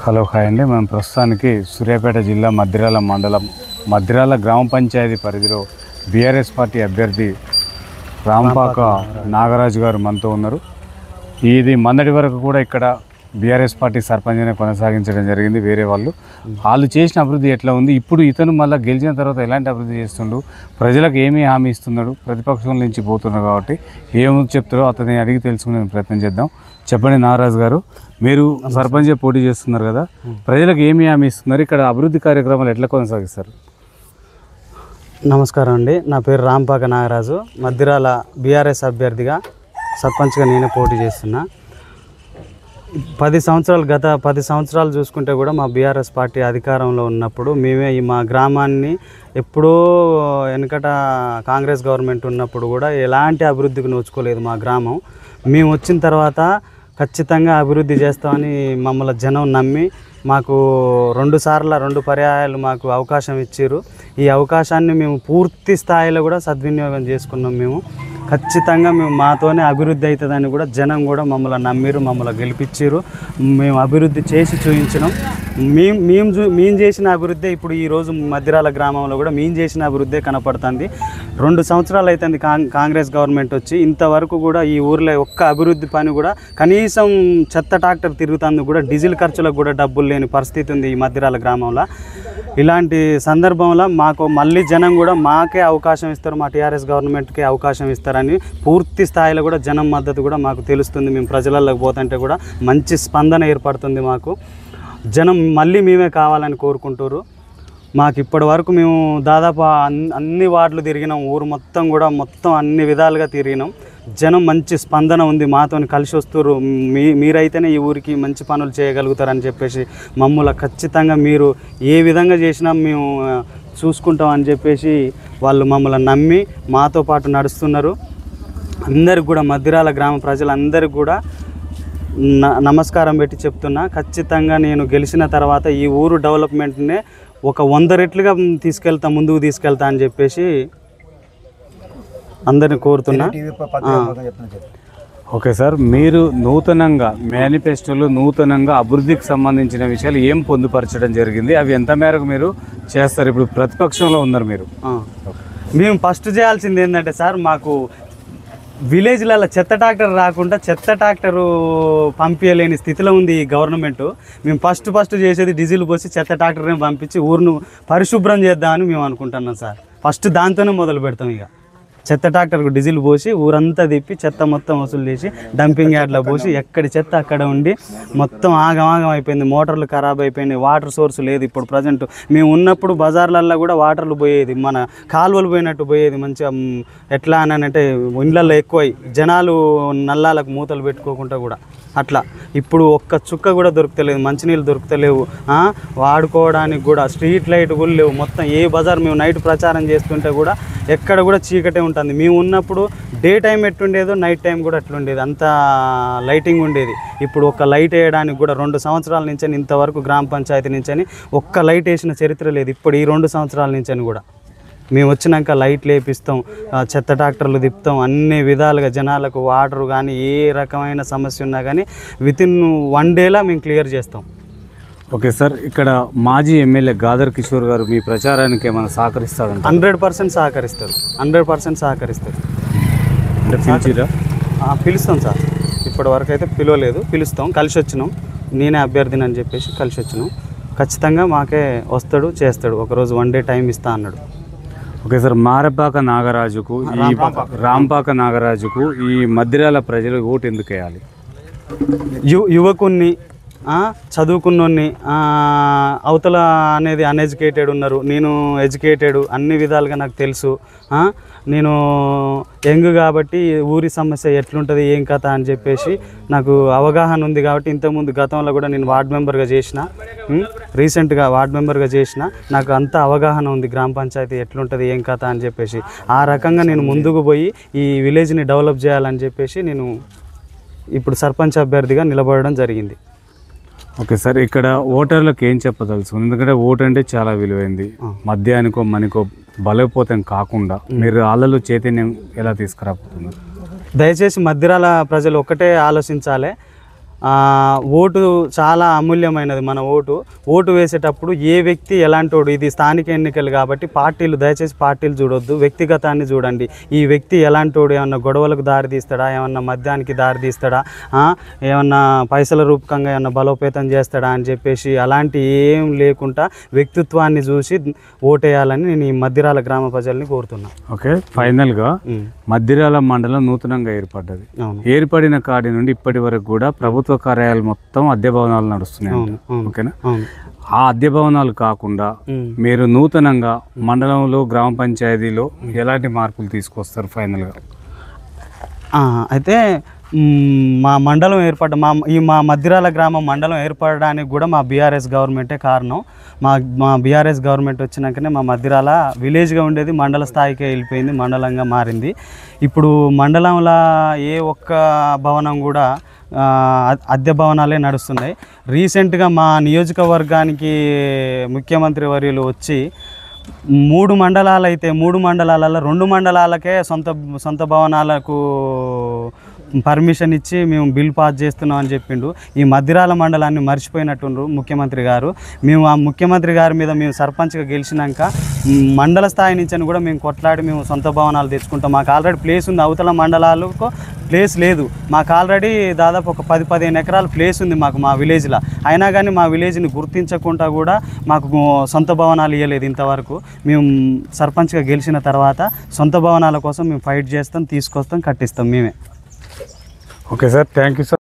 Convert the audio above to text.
Hello hi అండి. మనం ప్రస్తుతానికి సూర్యాపేట జిల్లా మద్దిరాల మండలం మద్దిరాల గ్రామ పంచాయతీ పరిధిలో బీఆర్ఎస్ పార్టీ అభ్యర్థి రాంపాక నాగరాజు గారు మనతో ఉన్నారు. ఇది మొన్నటి వరకు కూడా ఇక్కడ బీఆర్ఎస్ పార్టీ సర్పంచ్నే కొనసాగించడం జరిగింది. వేరే వాళ్ళు చేసిన అభివృద్ధి ఎట్లా ఉంది, ఇప్పుడు ఇతను మళ్ళీ గెలిచిన తర్వాత ఎలాంటి అభివృద్ధి చేస్తుండు, ప్రజలకు ఏమీ హామీ ఇస్తున్నాడు, ప్రతిపక్షం నుంచి పోతున్నాడు కాబట్టి ఏమో చెప్తారో అతన్ని అడిగి తెలుసుకునే ప్రయత్నం చేద్దాం. చెప్పండి నాగరాజు గారు, మీరు సర్పంచ్ పోటీ చేస్తున్నారు కదా, ప్రజలకు ఏమి హామీ ఇస్తున్నారు, ఇక్కడ అభివృద్ధి కార్యక్రమాలు ఎట్లా కొనసాగిస్తారు? నమస్కారం అండి, నా పేరు రాంపాక నాగరాజు. మద్దిరాల బీఆర్ఎస్ అభ్యర్థిగా సర్పంచ్గా నేనే పోటీ చేస్తున్నా. 10 సంవత్సరాలు చూసుకుంటే కూడా మా బీఆర్ఎస్ పార్టీ అధికారంలో ఉన్నప్పుడు మేమే మా గ్రామాన్ని ఎప్పుడూ వెనకట కాంగ్రెస్ గవర్నమెంట్ ఉన్నప్పుడు కూడా ఎలాంటి అభివృద్ధికి నోచుకోలేదు మా గ్రామం. మేము వచ్చిన తర్వాత ఖచ్చితంగా అభివృద్ధి చేస్తామని మమ్మల్ని జనం నమ్మి మాకు 2 పర్యాయాలు మాకు అవకాశం ఇచ్చారు. ఈ అవకాశాన్ని మేము పూర్తి స్థాయిలో కూడా సద్వినియోగం చేసుకున్నాం. మేము ఖచ్చితంగా మాతోనే అభివృద్ధి అవుతుందని కూడా జనం కూడా మమ్మల్ని నమ్మిరు, మమ్మల్ని గెలిపించారు. మేము అభివృద్ధి చేసి చూపించినాం. మేము చేసిన అభివృద్ధి ఇప్పుడు ఈరోజు మద్దిరాల గ్రామంలో కూడా మేము చేసిన అభివృద్ధి కనపడుతుంది. 2 సంవత్సరాలు అవుతుంది కాంగ్రెస్ గవర్నమెంట్ వచ్చి, ఇంతవరకు కూడా ఈ ఊర్లో ఒక్క అభివృద్ధి పని కూడా, కనీసం చెత్త ట్రాక్టర్ తిరుగుతుంది కూడా డీజిల్ ఖర్చులకు కూడా డబ్బులు లేని పరిస్థితి ఉంది ఈ మద్దిరాల గ్రామంలో. ఇలాంటి సందర్భంలో మాకు మళ్ళీ జనం కూడా మాకే అవకాశం ఇస్తారు, మా టీఆర్ఎస్ గవర్నమెంట్కే అవకాశం ఇస్తారని పూర్తి స్థాయిలో కూడా జనం మద్దతు కూడా మాకు తెలుస్తుంది. మేము ప్రజలలోకి పోతుంటే కూడా మంచి స్పందన ఏర్పడుతుంది. మాకు జనం మళ్ళీ మేమే కావాలని కోరుకుంటారు. మాకు ఇప్పటి వరకు మేము దాదాపు అన్ని వార్డులు తిరిగినాం, ఊరు మొత్తం అన్ని విధాలుగా తిరిగినాం. జనం మంచి స్పందన ఉంది, మాతో కలిసి వస్తారు. మీరైతేనే ఈ ఊరికి మంచి పనులు చేయగలుగుతారని చెప్పేసి మమ్మల్ని ఖచ్చితంగా మీరు ఏ విధంగా చేసినా మేము చూసుకుంటామని చెప్పేసి వాళ్ళు మమ్మల్ని నమ్మి మాతో పాటు నడుస్తున్నారు. అందరికి కూడా మద్దిరాల గ్రామ ప్రజలందరికీ కూడా నమస్కారం పెట్టి చెప్తున్నా, ఖచ్చితంగా నేను గెలిచిన తర్వాత ఈ ఊరు డెవలప్మెంట్నే ఒక 100 రెట్లుగా ముందుకు తీసుకెళ్తా అని చెప్పేసి అందరిని కోరుతున్నా. ఓకే సార్, మీరు నూతనంగా మేనిఫెస్టోలో అభివృద్ధికి సంబంధించిన విషయాలు ఏం పొందుపరచడం జరిగింది, అవి ఎంత మేరకు మీరు చేస్తారు? ఇప్పుడు ప్రతిపక్షంలో ఉన్నారు మీరు. మేము ఫస్ట్ చేయాల్సింది ఏంటంటే సార్, మాకు విలేజ్లలో చెత్త ట్రాక్టర్ రాకుండా చెత్త ట్రాక్టరు పంపించలేని స్థితిలో ఉంది ఈ గవర్నమెంట్. మేము ఫస్ట్ చేసేది డీజిల్ పోసి చెత్త ట్రాక్టర్ని పంపించి ఊరును పరిశుభ్రం చేద్దామని మేము అనుకుంటున్నాం సార్. ఫస్ట్ దాంతోనే మొదలు పెడతాం. ఇక చెత్త ట్రాక్టర్కు డీజిల్ పోసి ఊరంతా తిప్పి చెత్త మొత్తం వసూలు చేసి డంపింగ్ యార్డ్లో పోసి ఎక్కడి చెత్త అక్కడ ఉండి మొత్తం ఆగమాగం అయిపోయింది. మోటార్లు ఖరాబ్ అయిపోయినాయి, వాటర్ సోర్స్ లేదు. ఇప్పుడు ప్రజెంట్ మేము ఉన్నప్పుడు బజార్లల్లో కూడా వాటర్లు పోయేది, మన కాలువలు పోయినట్టు పోయేది. మంచిగా ఎట్లా అని అంటే ఇండ్లల్లో ఎక్కువై జనాలు నల్లాలకు మూతలు పెట్టుకోకుండా కూడా అట్లా. ఇప్పుడు ఒక్క చుక్క కూడా దొరుకుతలేదు, మంచినీళ్ళు దొరుకుతలేవు, వాడుకోవడానికి కూడా స్ట్రీట్ లైట్ కూడా లేవు. మొత్తం ఏ బజార్ మేము నైట్ ప్రచారం చేస్తుంటే కూడా ఎక్కడ కూడా చీకటే ఉంటుంది. మేము ఉన్నప్పుడు డే టైం ఎట్లుండేదో నైట్ టైం కూడా అట్లుండేది, అంత లైటింగ్ ఉండేది. ఇప్పుడు ఒక్క లైట్ వేయడానికి కూడా 2 సంవత్సరాల నుంచి ఇంతవరకు గ్రామ పంచాయతీ నుంచి ఒక్క లైట్ వేసిన చరిత్ర లేదు. ఇప్పుడు ఈ 2 సంవత్సరాల నుంచి కూడా మేము వచ్చినాక లైట్లు వేపిస్తాం, చెత్త ట్రాక్టర్లు తిప్పుతాం, అన్ని విధాలుగా జనాలకు వాటర్ కానీ ఏ రకమైన సమస్య ఉన్నా కానీ వితిన్ 1 డేలా మేము క్లియర్ చేస్తాం. ఓకే సార్, ఇక్కడ మాజీ ఎమ్మెల్యే గాదర్ కిషోర్ గారు మీ ప్రచారానికి ఏమైనా సహకరిస్తారంట? 100% సహకరిస్తారు, 100% సహకరిస్తారు. అంటే పిలిచిరా? పిలుస్తాం సార్. ఇప్పటి వరకు అయితే పిలవలేదు, పిలుస్తాం. కలిసి వచ్చినాం, నేనే అభ్యర్థిని అని చెప్పేసి కలిసి వచ్చినాం. ఖచ్చితంగా మాకే వస్తాడు, చేస్తాడు. ఒకరోజు 1 డే టైం ఇస్తా అన్నాడు. ఓకే సార్, రాంపాక నాగరాజుకు ఈ మద్దిరాల ప్రజలు ఓటు ఎందుకు వేయాలి? యువకుణ్ణి, చదువుకున్నోన్ని, అవతల అనేది అన్ఎడ్యుకేటెడ్ ఉన్నారు, నేను ఎడ్యుకేటెడ్, అన్ని విధాలుగా నాకు తెలుసు. నేను యంగ్ కాబట్టి ఊరి సమస్య ఎట్లుంటుంది ఏం కథ అని చెప్పేసి నాకు అవగాహన ఉంది. కాబట్టి ఇంతకుముందు గతంలో కూడా నేను వార్డ్ మెంబర్గా చేసిన, రీసెంట్గా వార్డ్ మెంబర్గా చేసిన, నాకు అంత అవగాహన ఉంది గ్రామ పంచాయతీ ఎట్లుంటుంది ఏం కథ అని చెప్పేసి. ఆ రకంగా నేను ముందుకు పోయి ఈ విలేజ్ని డెవలప్ చేయాలని చెప్పేసి నేను ఇప్పుడు సర్పంచ్ అభ్యర్థిగా నిలబడడం జరిగింది. ఓకే సార్, ఇక్కడ ఓటర్లకు ఏం చెప్పదలుచు? ఎందుకంటే ఓటు అంటే చాలా విలువైంది. మద్యానికో మనకో బలైపోతాం కాకుండా మీరు వాళ్ళలో చైతన్యం ఎలా తీసుకురాబోతున్నారు? దయచేసి మద్దిరాల ప్రజలు ఒక్కటే ఆలోచించాలి, ఓటు చాలా అమూల్యమైనది. మన ఓటు వేసేటప్పుడు ఏ వ్యక్తి ఎలాంటోడు, ఇది స్థానిక ఎన్నికలు కాబట్టి దయచేసి పార్టీలు చూడొద్దు, వ్యక్తిగతాన్ని చూడండి. ఈ వ్యక్తి ఎలాంటోడు, ఏమన్నా గొడవలకు దారి తీస్తాడా, ఏమన్నా మద్యానికి దారి తీస్తాడా, ఏమన్నా పైసల రూపకంగా ఏమన్నా బలోపేతం చేస్తాడా అని చెప్పేసి అలాంటి ఏం లేకుండా వ్యక్తిత్వాన్ని చూసి ఓటేయాలని నేను ఈ మద్దిరాల గ్రామ ప్రజల్ని కోరుతున్నా. ఓకే, ఫైనల్గా మద్దిరాల మండలం నూతనంగా ఏర్పడ్డది. ఏర్పడిన కాడి నుండి ఇప్పటి వరకు కూడా ప్రభుత్వ కార్యాలయాలు మొత్తం అద్దె భవనాలు నడుస్తున్నాయి. ఓకేనా? ఆ అద్దె భవనాలు కాకుండా మీరు నూతనంగా మండలంలో గ్రామ పంచాయతీలో ఎలాంటి మార్పులు తీసుకొస్తారు ఫైనల్గా? అయితే మా మండలం మా మద్దిరాల గ్రామం మండలం ఏర్పడడానికి కూడా మా బీఆర్ఎస్ గవర్నమెంటే కారణం. మా బీఆర్ఎస్ గవర్నమెంట్ వచ్చినాకనే మా మద్దిరాల విలేజ్గా ఉండేది మండల స్థాయికే వెళ్ళిపోయింది, మండలంగా మారింది. ఇప్పుడు మండలంలో ఏ ఒక్క భవనం కూడా అద్దె భవనాలే నడుస్తున్నాయి. రీసెంట్గా మా నియోజకవర్గానికి ముఖ్యమంత్రి వర్యులు వచ్చి 3 మండలాలు అయితే 3 మండలాలలో 2 మండలాలకే సొంత భవనాలకు పర్మిషన్ ఇచ్చి మేము బిల్ పాస్ చేస్తున్నాం అని చెప్పిండు. ఈ మద్దిరాల మండలాన్ని మర్చిపోయినట్టుండ్రు ముఖ్యమంత్రి గారు. మేము ఆ ముఖ్యమంత్రి గారి మీద మేము సర్పంచ్గా గెలిచినాక మండల స్థాయి నుంచి కూడా మేము కొట్లాడి మేము సొంత భవనాలు తెచ్చుకుంటాం. మాకు ఆల్రెడీ ప్లేస్ ఉంది, అవతల మండలాలకు ప్లేస్ లేదు. మాకు ఆల్రెడీ దాదాపు ఒక 10-15 ఎకరాల ప్లేస్ ఉంది మాకు మా విలేజ్లో. అయినా కానీ మా విలేజ్ని గుర్తించకుండా కూడా మాకు సొంత భవనాలు ఇవ్వలేదు ఇంతవరకు. మేము సర్పంచ్గా గెలిచిన తర్వాత సొంత భవనాల కోసం మేము ఫైట్ చేస్తాం, తీసుకొస్తాం, కట్టిస్తాం మేమే. Okay sir, thank you sir.